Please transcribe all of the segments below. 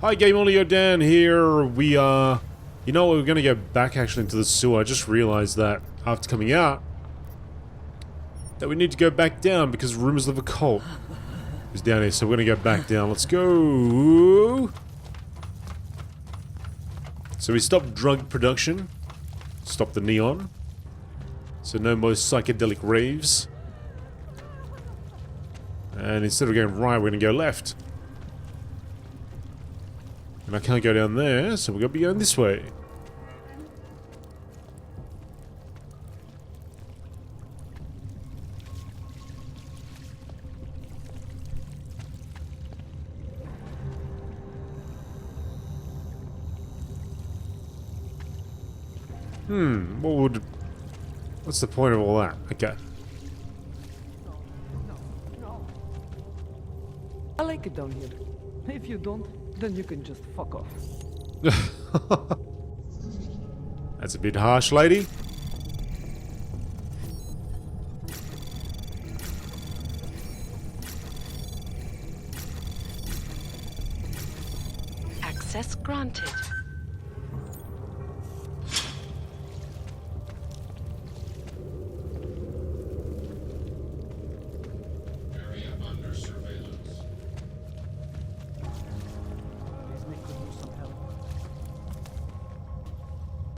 Hi, GameolioDan here. We are... You know what, we're gonna go back actually into the sewer. I just realized that after coming out that we need to go back down because rumors of a cult is down here, so we're gonna go back down. Let's go. So we stopped drug production. Stopped the neon. So no more psychedelic raves. And instead of going right, we're gonna go left. And I can't go down there, so we're gonna be going this way. What's the point of all that? Okay. No. I like it down here. If you don't, then you can just fuck off. That's a bit harsh, lady. Access granted.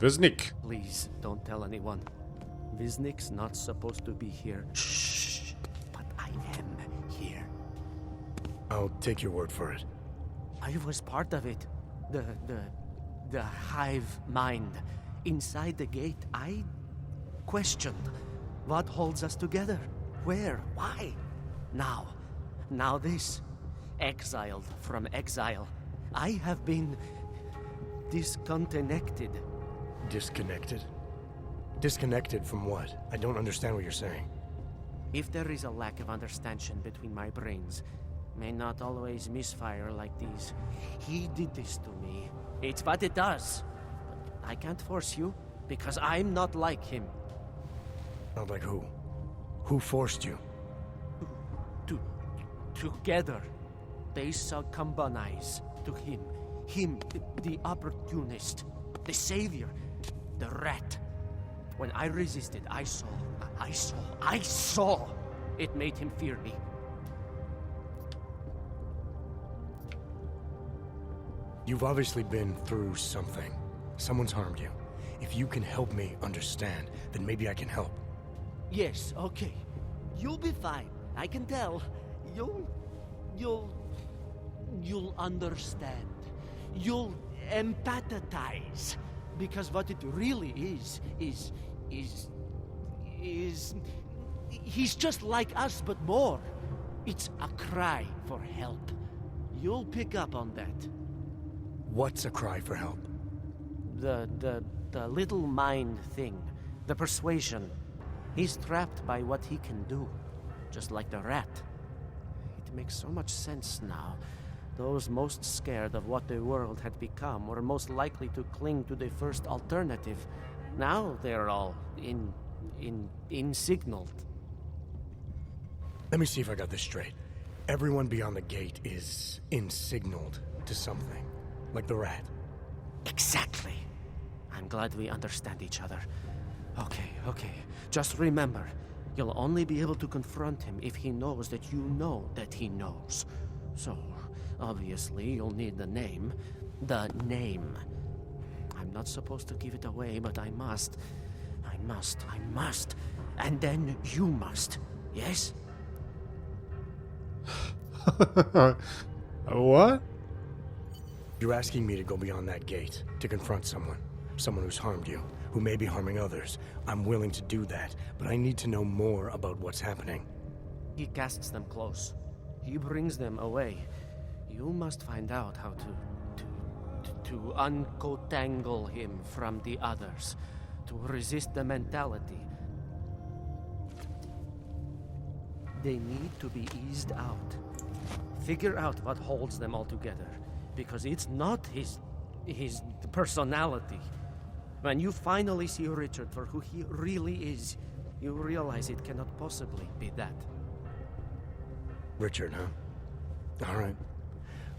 Visnik. Please, don't tell anyone. Visnik's not supposed to be here. Shh. But I am here. I'll take your word for it. I was part of it. The hive mind. Inside the gate, I questioned what holds us together. Where? Why? Now this. Exiled from exile. I have been disconnected. Disconnected? Disconnected from what? I don't understand what you're saying. If there is a lack of understanding between my brains, may not always misfire like these. He did this to me. It's what it does. But I can't force you, because I'm not like him. Not like who? Who forced you? Together, they succumbanize to him. Him, the opportunist, the savior, the rat. When I resisted, I saw. It made him fear me. You've obviously been through something. Someone's harmed you. If you can help me understand, then maybe I can help. Yes, okay. You'll be fine. I can tell. You'll understand. You'll empathize. Because what it really is he's just like us, but more. It's a cry for help. You'll pick up on that. What's a cry for help? The little mind thing. The persuasion. He's trapped by what he can do. Just like the rat. It makes so much sense now. Those most scared of what the world had become were most likely to cling to the first alternative. Now they're all signaled. Let me see if I got this straight. Everyone beyond the gate is signaled to something. Like the rat. Exactly. I'm glad we understand each other. Okay. Just remember, you'll only be able to confront him if he knows that you know that he knows. So, obviously, you'll need the name. The name. I'm not supposed to give it away, but I must. And then you must. Yes? What? You're asking me to go beyond that gate, to confront someone. Someone who's harmed you, who may be harming others. I'm willing to do that, but I need to know more about what's happening. He casts them close. He brings them away. You must find out how to uncotangle him from the others. To resist the mentality. They need to be eased out. Figure out what holds them all together. Because it's not his personality. When you finally see Richard for who he really is, you realize it cannot possibly be that. Richard, huh? All right.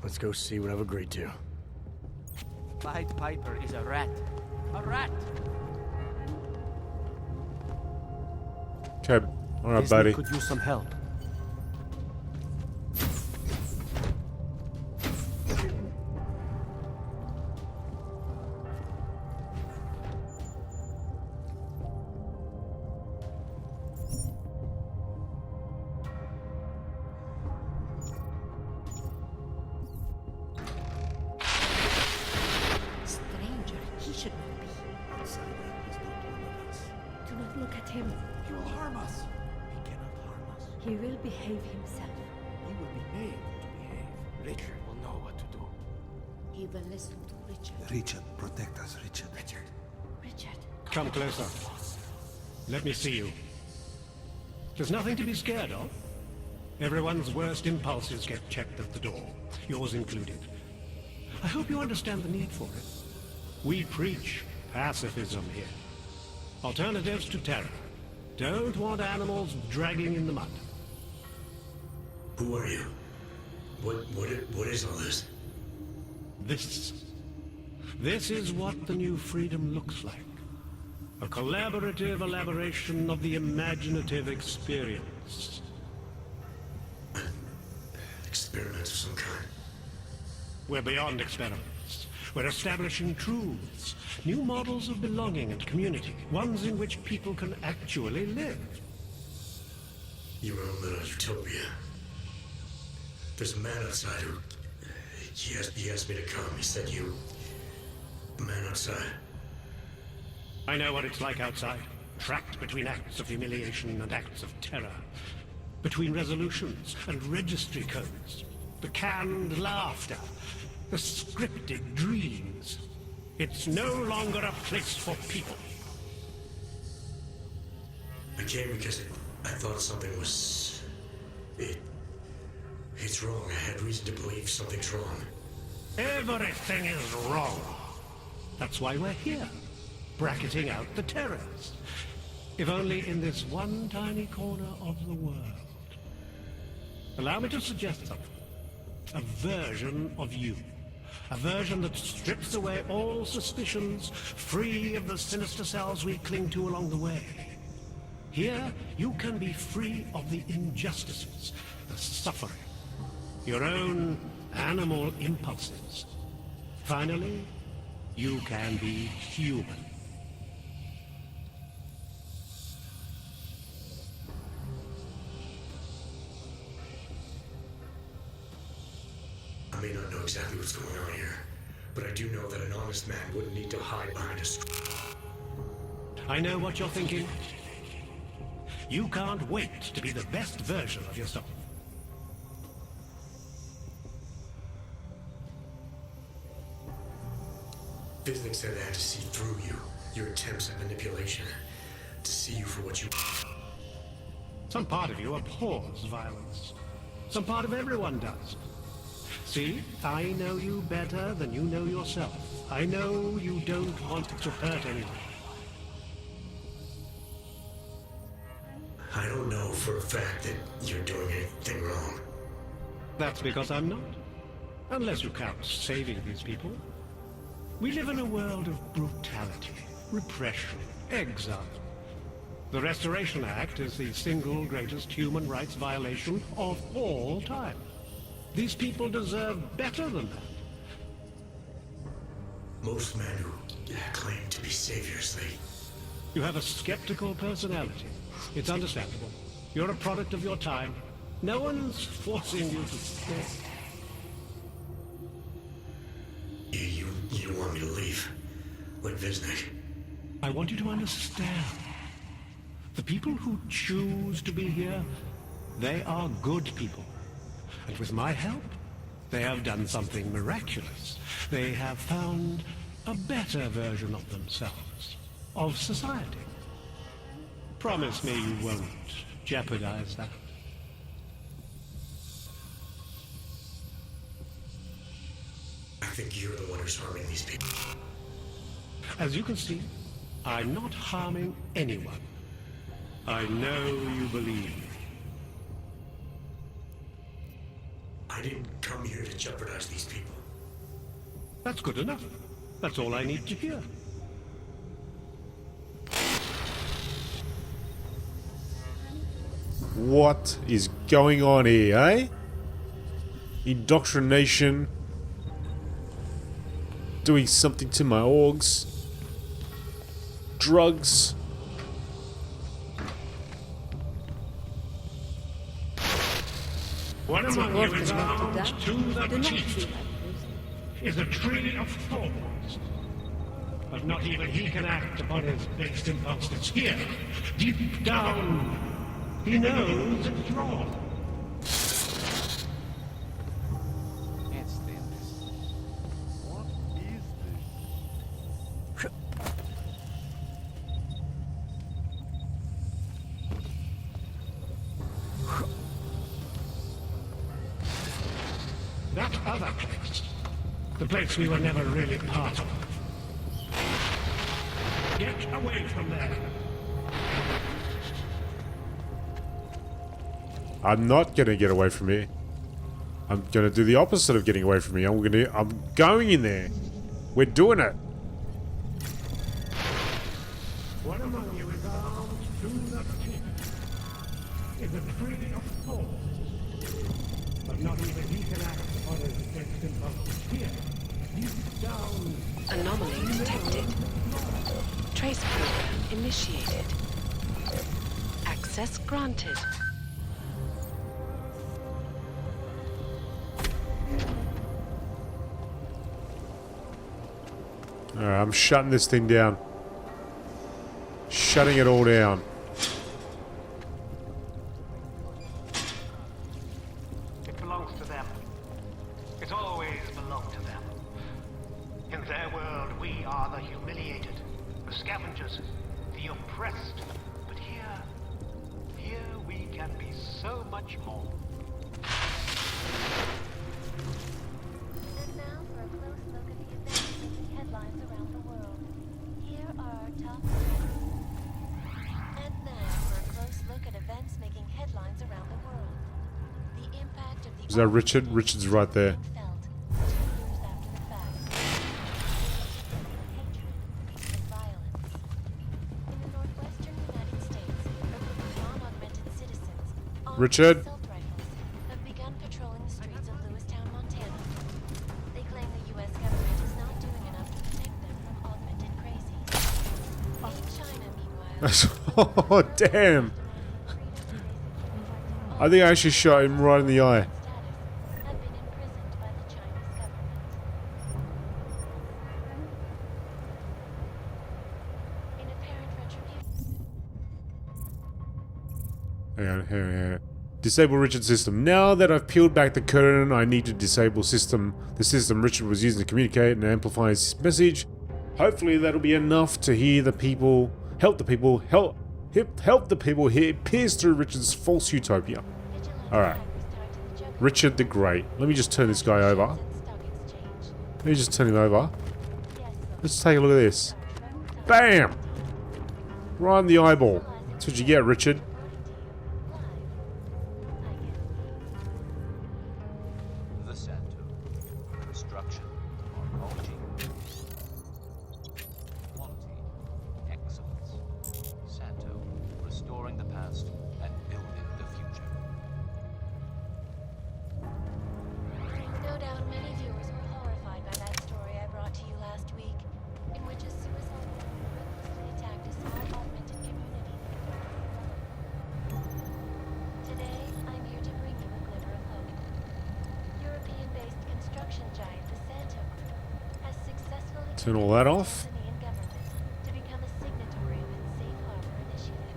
Let's go see what I've agreed to. Pied Piper is a rat. A rat! Okay. Alright, Disney buddy. could use some help. Stranger, he should not be. Outsider is not one of us. Do not look at him. He will harm us. He cannot harm us. He will behave himself. He will be made to behave. Richard will know what to do. He will listen to Richard. Richard, protect us, Richard. Richard. Richard. Come closer. Let me see you. There's nothing to be scared of. Everyone's worst impulses get checked at the door, yours included. I hope you understand the need for it. We preach pacifism here. Alternatives to terror. Don't want animals dragging in the mud. Who are you? What is all this? This is what the new freedom looks like. A collaborative elaboration of the imaginative experience. Experiment of some kind. We're beyond experiments. We're establishing truths, new models of belonging and community, ones in which people can actually live. Your own little utopia. There's a man outside who... He asked me to come. He said you... A man outside. I know what it's like outside, trapped between acts of humiliation and acts of terror. Between resolutions and registry codes. The canned laughter. The scripted dreams. It's no longer a place for people. I came because I thought something was... It's wrong. I had reason to believe something's wrong. Everything is wrong. That's why we're here, bracketing out the terrors. If only in this one tiny corner of the world. Allow me to suggest something. A version of you. A version that strips away all suspicions, free of the sinister cells we cling to along the way. Here, you can be free of the injustices, the suffering, your own animal impulses. Finally, you can be human. I may not know exactly what's going on here, but I do know that an honest man wouldn't need to hide behind a I know what you're thinking. You can't wait to be the best version of yourself. Visnick said I had to see through you, your attempts at manipulation, to see you for what you... Some part of you abhors violence. Some part of everyone does. See, I know you better than you know yourself. I know you don't want to hurt anyone. I don't know for a fact that you're doing anything wrong. That's because I'm not. Unless you count saving these people. We live in a world of brutality, repression, exile. The Restoration Act is the single greatest human rights violation of all time. These people deserve better than that. Most men who claim to be saviors, You have a skeptical personality. It's understandable. You're a product of your time. No one's forcing you to stay. You want me to leave? Like Visnick? I want you to understand. The people who choose to be here, they are good people. And with my help, they have done something miraculous. They have found a better version of themselves, of society. Promise me you won't jeopardize that. I think you're the one who's harming these people. As you can see, I'm not harming anyone. I know you believe me. I didn't come here to jeopardize these people. That's good enough. That's all I need to hear. What is going on here, eh? Indoctrination. Doing something to my orgs. Drugs. One among you is armed to the teeth. Is a tree of thorns. But not even he can act upon his based impulses here. Deep down, he knows it's wrong. It's this. What is this? That other place. The place we were never really part of. Get away from there. I'm not gonna get away from here. I'm gonna do the opposite of getting away from here. I'm going in there. We're doing it. One among you is armed to the teeth. Is a tree of thorns. But not even he can act upon his based impulses here. Deep down. Anomaly detected. Trace program initiated. Access granted. Alright, I'm shutting this thing down. Shutting it all down. It belongs to them. It's always belonged to them. In their world, we are the humiliated, the scavengers, the oppressed. But here we can be so much more. And now for a close look at the events making headlines around the world. Here are our top stories. And now for a close look at events making headlines around the world. The impact of the Is that Richard? Richard's right there. felt 2 years after the fact. Hatred and violence. In the northwestern United States, a group of non-augmented citizens armed Richard? with assault rifles have begun patrolling the streets of Lewistown, Montana. They claim the U.S. government is not doing enough to protect them from augmented crazies. In China, meanwhile, Oh, damn. I think I actually shot him right in the eye. have been imprisoned by the Chinese government. In apparent retribution. Hang on. Disable Richard's system. Now that I've peeled back the curtain, I need to disable the system Richard was using to communicate and amplify his message. Hopefully that'll be enough to hear the people, help the people here pierce through Richard's false utopia. Alright. Richard the Great. Let me just turn this guy over. Let me just turn him over. Let's take a look at this. Bam! Right in the eyeball. That's what you get, Richard. The Santo. Construction. Archaeology. Quality. Excellence. Santo. Restoring the past and building the future. No doubt many viewers were horrified by that story I brought to you last week, in which a suicide bomber ruthlessly attacked a small augmented community. Today, I'm here to bring you a glimmer of hope. European-based construction giant the Santo Group has successfully Turn all that off. company and government to become a signatory of its Safe Harbor initiative,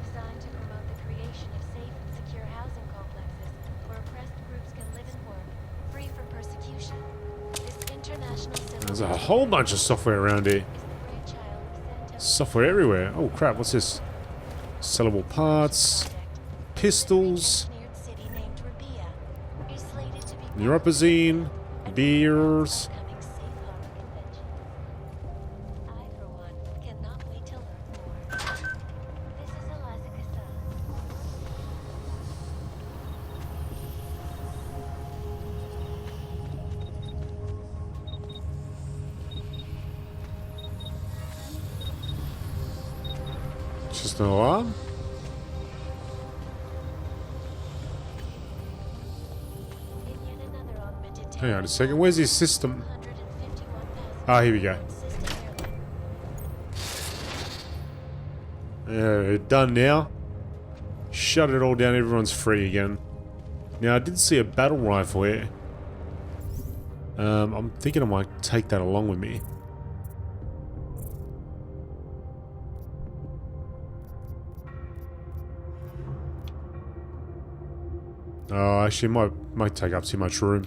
designed to promote the creation of safe and secure housing complexes where oppressed groups can live and work, free from persecution. This international There's a whole bunch of software around here. is the brainchild of the Santo Software everywhere. Oh crap, what's this? Sellable parts. Pistols. engineered city named Rabia is slated to be Neuropazine. Beers. upcoming Safe Harbor convention. I, for one, cannot wait to learn more. This is Eliza Cassan. just an alarm? In yet another augmented Hang on a second. Where's his system? Ah, here we go. Done now. Shut it all down. Everyone's free again. Now, I did see a battle rifle here. I'm thinking I might take that along with me. Oh, actually, might take up too much room.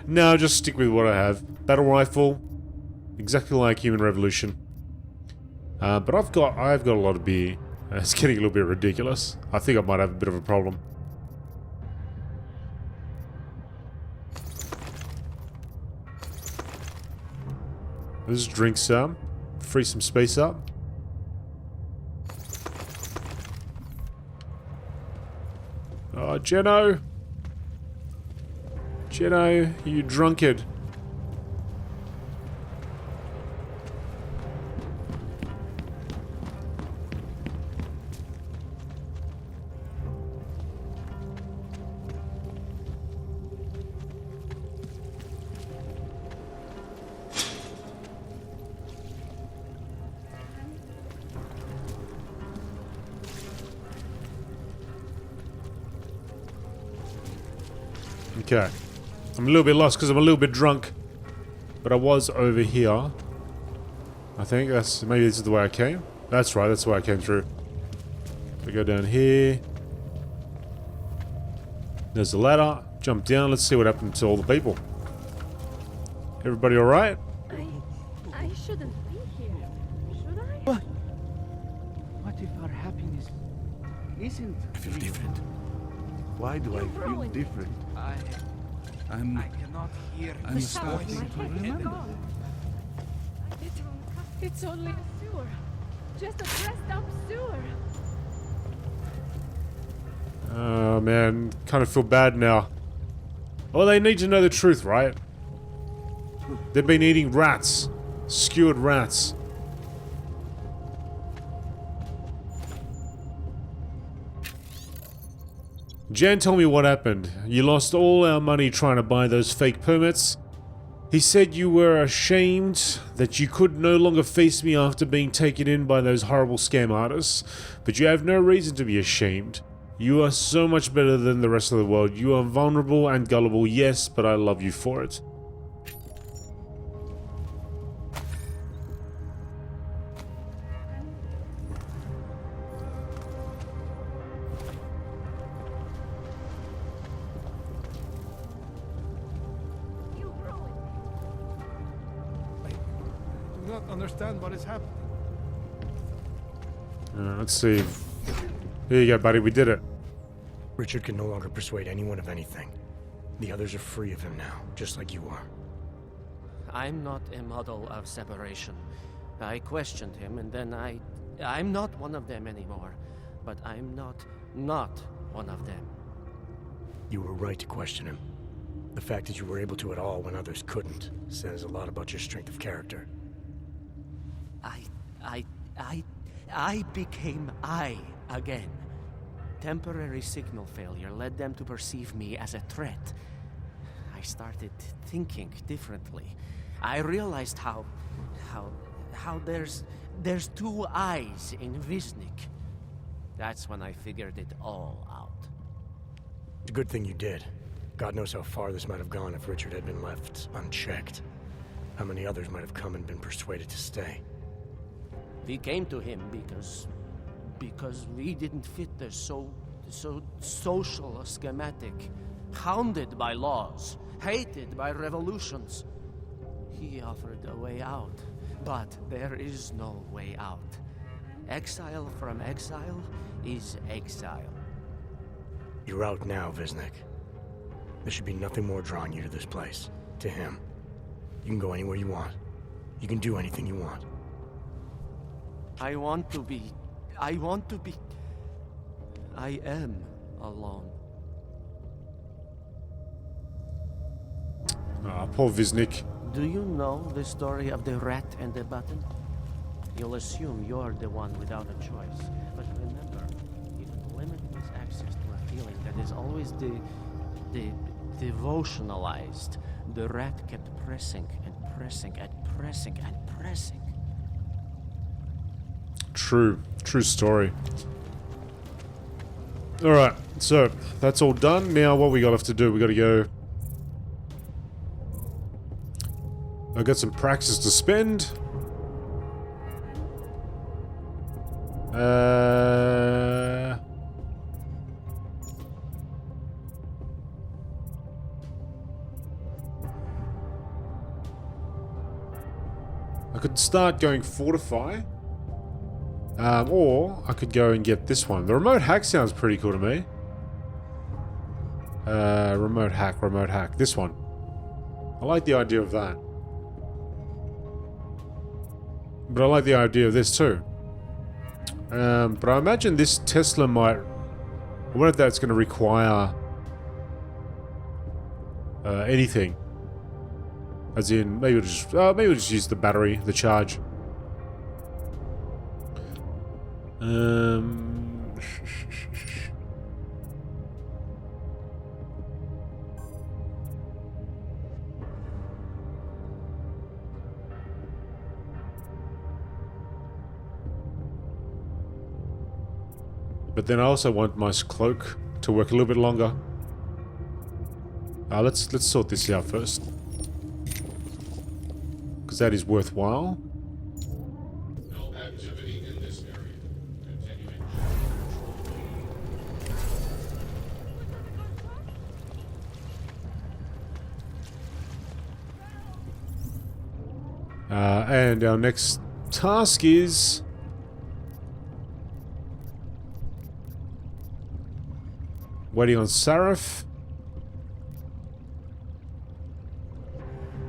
No, just stick with what I have. Battle rifle, exactly like Human Revolution. But I've got a lot of beer. It's getting a little bit ridiculous. I think I might have a bit of a problem. Let's drink some, free some space up. Oh, Jeno! Jeno, you drunkard. Okay. I'm a little bit lost because I'm a little bit drunk. But I was over here. I think that's... maybe this is the way I came. That's right, that's the way I came through. We go down here. There's the ladder. Jump down. Let's see what happened to all the people. Everybody alright? I shouldn't be here, should I? What if our happiness isn't? I feel different. Why do I feel different? I cannot hear. I'm starting to remember. It's only a sewer. Just a dressed up sewer. Oh man, kind of feel bad now. Well, they need to know the truth, right? They've been eating rats. Skewered rats. Jan told me what happened. You lost all our money trying to buy those fake permits. He said you were ashamed that you could no longer face me after being taken in by those horrible scam artists. But you have no reason to be ashamed. You are so much better than the rest of the world. You are vulnerable and gullible, yes, but I love you for it. Understand what is happening. Let's see. Here you go, buddy. We did it. Richard can no longer persuade anyone of anything. The others are free of him now, just like you are. I'm not a model of separation. I questioned him, and then I'm not one of them anymore. But I'm not one of them. You were right to question him. The fact that you were able to at all when others couldn't says a lot about your strength of character. I became I again. Temporary signal failure led them to perceive me as a threat. I started thinking differently. I realized how there's two eyes in Wisnik. That's when I figured it all out. It's a good thing you did. God knows how far this might have gone if Richard had been left unchecked. How many others might have come and been persuaded to stay. We came to him because we didn't fit the so social schematic, hounded by laws, hated by revolutions. He offered a way out, but there is no way out. Exile from exile is exile. You're out now, Wisnik. There should be nothing more drawing you to this place, to him. You can go anywhere you want. You can do anything you want. I am alone. Ah, poor Wisnik. Do you know the story of the rat and the button? You'll assume you're the one without a choice. But when has access to a feeling that is always devotionalized. The rat kept pressing and pressing and pressing and pressing. True story. Alright, so that's all done. Now what we got left to do, we gotta go. I've got some praxis to spend. I could start going fortify. Or I could go and get this one. The remote hack sounds pretty cool to me. Remote hack. This one. I like the idea of that. But I like the idea of this too. But I imagine this Tesla might... I wonder if that's going to require... anything. As in, maybe we'll just use the battery, the charge. But then I also want my cloak to work a little bit longer. Let's sort this out first, because that is worthwhile. No activity in this area. Continuing. And our next task is... waiting on Sarif.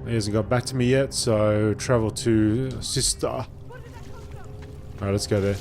He hasn't got back to me yet, so travel to Sister. Alright, let's go there.